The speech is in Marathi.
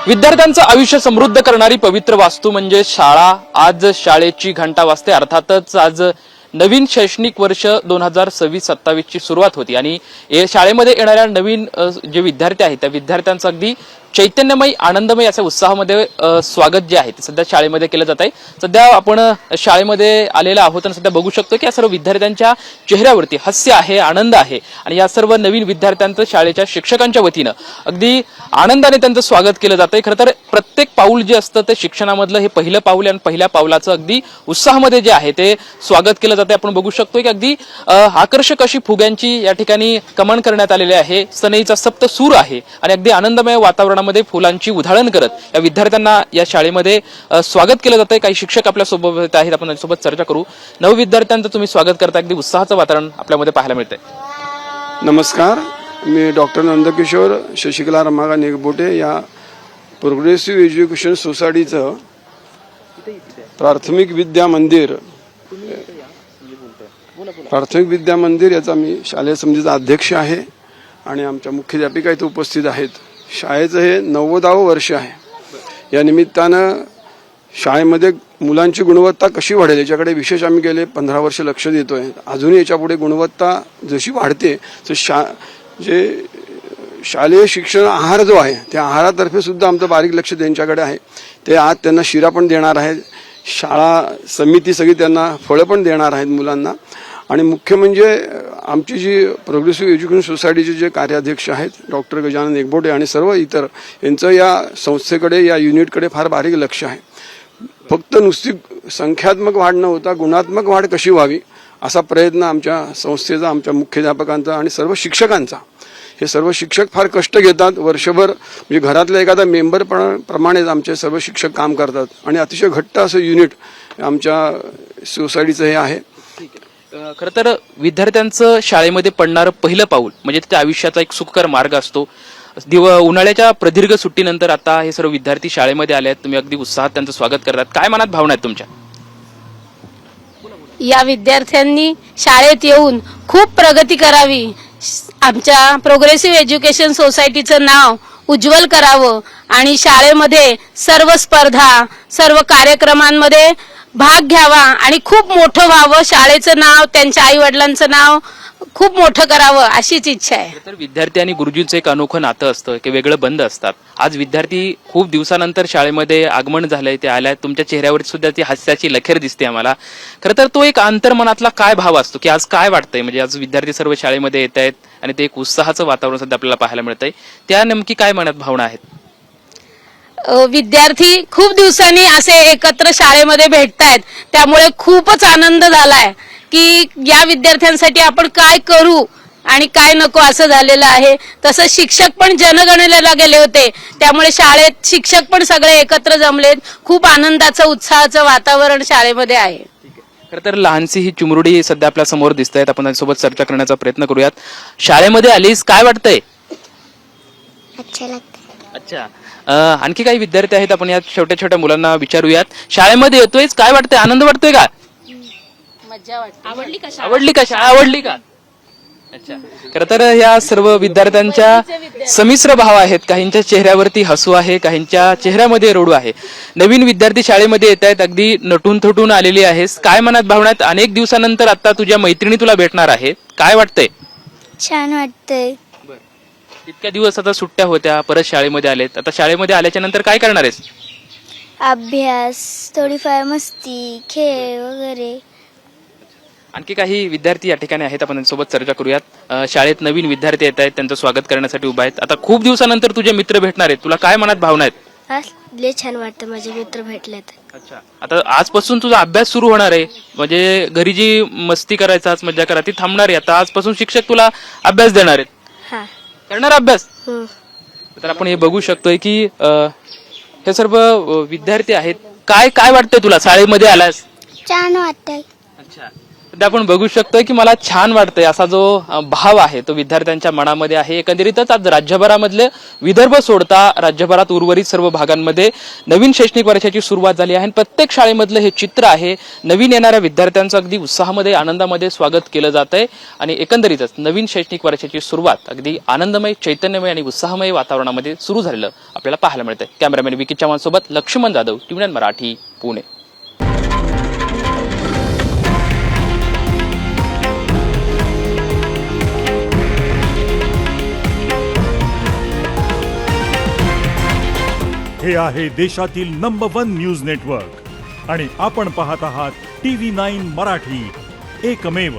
विद्यार्थ्यांचं आयुष्य समृद्ध करणारी पवित्र वास्तू म्हणजे शाळा. आज शाळेची घंटा वाजते. अर्थातच आज नवीन शैक्षणिक वर्ष 2026-27 ची सुरुवात होती आणि शाळेमध्ये येणाऱ्या नवीन जे विद्यार्थी आहेत त्या विद्यार्थ्यांचं अगदी चैतन्यमय आनंदमय अशा उत्साहामध्ये स्वागत जे आहे ते सध्या शाळेमध्ये केलं जात आहे. सध्या आपण शाळेमध्ये आलेला आहोत आणि सध्या बघू शकतो की या सर्व विद्यार्थ्यांच्या चेहऱ्यावरती हास्य आहे, आनंद आहे आणि या सर्व नवीन विद्यार्थ्यांचं शाळेच्या शिक्षकांच्या वतीनं अगदी आनंदाने त्यांचं स्वागत केलं जात आहे. खरं तर प्रत्येक पाऊल जे असतं ते शिक्षणामधलं हे पहिलं पाऊल आहे आणि पहिल्या पाऊलाचं अगदी उत्साहामध्ये जे आहे ते स्वागत केलं जाते. आपण बघू शकतो की अगदी आकर्षक अशी फुग्यांची या ठिकाणी कमान करण्यात आलेली आहे. सनईचा सप्त सूर आहे आणि अगदी आनंदमय वातावरणामध्ये फुलांची उधळण करत या विद्यार्थ्यांना या शाळेमध्ये स्वागत केलं जातंय. काही शिक्षक आपल्या सोबत आहेत, आपण त्यांच्यासोबत चर्चा करू. नव विद्यार्थ्यांचं तुम्ही स्वागत करता, अगदी उत्साहाचं वातावरण आपल्यामध्ये पाहायला मिळतंय. नमस्कार, मी डॉक्टर नंदकिशोर शशिकला रमाका निगबोटे या प्रोग्रेसिव्ह एज्युकेशन सोसायटीचं प्राथमिक विद्या मंदिर याचा मी शालेय समितीचा अध्यक्ष आहे आणि आमच्या मुख्याध्यापिका इथे उपस्थित आहेत. शाळेचं हे 90वं वर्ष आहे. या निमित्तानं शाळेमध्ये मुलांची गुणवत्ता कशी वाढेल याच्याकडे विशेष आम्ही गेले 15 वर्ष लक्ष देतोय. अजूनही याच्यापुढे गुणवत्ता जशी वाढते तर जे शालेय शिक्षण आहार जो आहे त्या आहारातर्फे सुद्धा आमचं बारीक लक्ष त्यांच्याकडे आहे. ते आज त्यांना शिरा पण देणार आहेत, शाळा समिती सगळी त्यांना फळं पण देणार आहेत मुलांना. आणि मुख्य म्हणजे आमची जी प्रोग्रेसिव्ह एज्युकेशन सोसायटीचे जे कार्याध्यक्ष आहेत डॉक्टर गजानन निगबोटे आणि सर्व इतर यांचं या संस्थेकडे या युनिटकडे फार बारीक लक्ष आहे. फक्त नुसती संख्यात्मक वाढ न होता गुणात्मक वाढ कशी व्हावी असा प्रयत्न आमच्या संस्थेचा, आमच्या मुख्याध्यापकांचा आणि सर्व शिक्षकांचा. हे सर्व शिक्षक फार कष्ट घेतात वर्षभर, म्हणजे घरातल्या एखादा मेंबर प्रमाणेच आमचे सर्व शिक्षक काम करतात आणि अतिशय घट्ट असं युनिट आमच्या सोसायटीचं हे आहे. खरं तर विद्यार्थ्यांचं शाळेमध्ये पडणारं पहिलं पाऊल म्हणजे त्या आयुष्याचा एक सुखकर मार्ग असतो. उन्हाळ्याच्या प्रदीर्घ सुट्टीनंतर आता हे सर्व विद्यार्थी शाळेमध्ये आले आहेत. तुम्ही अगदी उत्साहात त्यांचं स्वागत करतात. काय मनात भावना आहेत तुमच्या? या विद्यार्थ्यांनी शाळेत येऊन खूप प्रगती करावी, आमच्या प्रोग्रेसिव्ह एज्युकेशन सोसायटीचं नाव उज्ज्वल करावं आणि शाळेमध्ये सर्व स्पर्धा, सर्व कार्यक्रमांमध्ये भाग घ्यावा आणि खूप मोठं व्हावं. शाळेचं नाव, त्यांच्या आई वडिलांचं नाव खूप मोठं करावं अशीच इच्छा आहे. तर विद्यार्थी आणि गुरुजींचं एक अनोखं नातं असतं की वेगळं बंद असतात. आज विद्यार्थी खूप दिवसानंतर शाळेमध्ये आगमन झालंय, ते आल्यात. तुमच्या चेहऱ्यावर सुद्धा ती हास्याची लखेर दिसते आम्हाला. खरं तर तो एक अंतर्मनातला काय भाव असतो की आज काय वाटतंय, म्हणजे आज विद्यार्थी सर्व शाळेमध्ये येत आहेत आणि ते एक उत्साहाचं वातावरण सध्या आपल्याला पाहायला मिळतंय. त्या नेमकी काय मनात भावना आहेत? विद्यार्थी खूप दिवसांनी असे एकत्र शाळेमध्ये भेटतायत, त्यामुळे खूपच आनंद झालाय की या विद्यार्थ्यांसाठी आपण काय करू आणि काय नको असं झालेलं आहे. तसं शिक्षक पण जनगणनेला गेले होते, त्यामुळे शाळेत शिक्षक पण सगळे एकत्र जमलेत. खूप आनंदाचं उत्साहाचं वातावरण शाळेमध्ये आहे. खरं तर लहानशी ही चिमुरडी सध्या आपल्या समोर दिसत आहेत. आपण त्यांच्यासोबत चर्चा करण्याचा प्रयत्न करूयात. शाळेमध्ये आलीस, काय वाटतंय? अच्छा, आणखी काही विद्यार्थी आहेत, आपण या छोट्या छोट्या मुलांना विचारूयात. शाळेमध्ये येतोय, काय वाटतंय? आनंद वाटतोय का? मजा वाटते. आवडली का शाळा? आवडली का? अच्छा, खरं तर या सर्व विद्यार्थ्यांच्या संमिश्र भाव आहेत. काहींच्या चेहऱ्यावरती हसू आहे, काहींच्या चेहऱ्यामध्ये रडू आहे. नवीन विद्यार्थी शाळेमध्ये येत आहेत, अगदी नटून थटून आलेली आहेस. काय मनात भावना आहेत? अनेक दिवसानंतर आता तुझ्या मैत्रिणी तुला भेटणार आहेत, काय वाटतंय? छान वाटतंय. इतक्या दिवस आता सुट्ट्या होत्या, परत शाळेमध्ये आलेत. आता शाळेमध्ये आल्याच्या नंतर काय करणार आहेस? अभ्यास, थोडीफार मस्ती, खेळ वगैरे. आणखी काही विद्यार्थी या ठिकाणी आहेत, आपण त्यांच्यासोबत चर्चा करूयात. शाळेत नवीन विद्यार्थी येत आहेत, त्यांचं स्वागत करण्यासाठी उभा आहेत. आता खूप दिवसानंतर तुझे मित्र भेटणार आहेत, तुला काय मनात भावना आहेत? आज लय छान वाटतं, माझे मित्र भेटलेत. अच्छा, आता आजपासून तुझा अभ्यास सुरू होणार आहे, म्हणजे घरी जी मस्ती करायचा, आज मजा करा ती थांबणार आहे. आता आजपासून शिक्षक तुला अभ्यास देणार आहेत. हा, करणार अभ्यास? हो. तर आपण हे बघू शकतोय की हे सर्व विद्यार्थी आहेत. काय काय वाटतंय तुला शाळेमध्ये आलास? छान वाटतंय. अच्छा, ते आपण बघू शकतोय की मला छान वाटतंय असा जो भाव आहे तो विद्यार्थ्यांच्या मनामध्ये आहे. एकंदरीतच आज राज्यभरामधले विदर्भ सोडता राज्यभरात उर्वरित सर्व भागांमध्ये नवीन शैक्षणिक वर्षाची सुरुवात झाली आहे आणि प्रत्येक शाळेमधलं हे चित्र आहे. नवीन येणाऱ्या विद्यार्थ्यांचं अगदी उत्साहामध्ये आनंदामध्ये स्वागत केलं जात आहे आणि एकंदरीतच नवीन शैक्षणिक वर्षाची सुरुवात अगदी आनंदमय, चैतन्यमय आणि उत्साहमय वातावरणामध्ये सुरू झालेलं आपल्याला पाहायला मिळतंय. कॅमेरामॅन विकी चव्हाण सोबत लक्ष्मण जाधव, टीव्ही9 मराठी, पुणे. हे आहे देशातील नंबर 1 न्यूज नेटवर्क आणि आपण पाहत आहात TV9 मराठी, एकमेव.